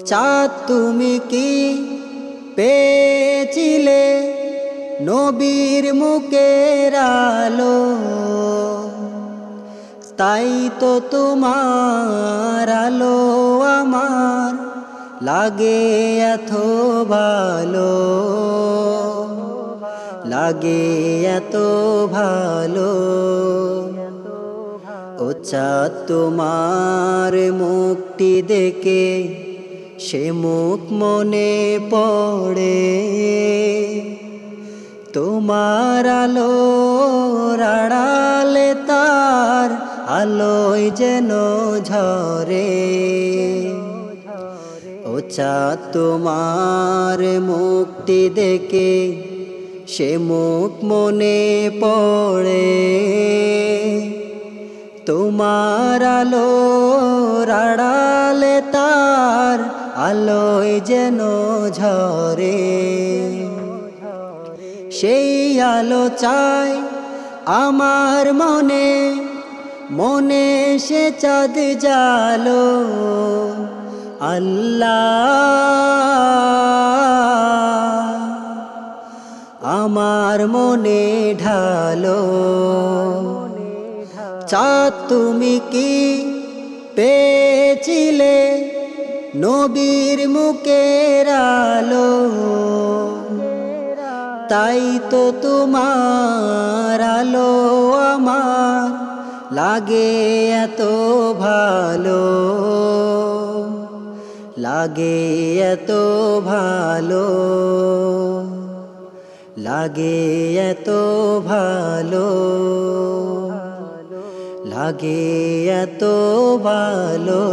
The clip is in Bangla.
চাঁদ তুমি কি পেয়েছিলে নবীর মুখের আলো, তাই তো তোমার আলো আমার লাগে এত ভালো, লাগে এত ভালো। ও চাঁদ তোমার মুখটি দেখে সে মুখ মনে পড়ে, তোমার আলো আড়ালে তার আলোয় যেন ঝরে। ও চাঁদ তোমার মুখটি দেখে সে মুখ মনে পড়ে, তোমার আলো আড়ালে তার আলোয় যেন ঝরে। সেই আলো চাই আমার মনে, মনে সে চাঁদ জালো। আল্লাহ আমার মনে ঢালো। চাঁদ তুমি কি পেয়েছিলে নবীর মুখের আলো, তাই তো তোমার আলো আমার লাগে এত ভালো, লাগে এত ভালো, লাগে এত ভালো, লাগে এত ভালো।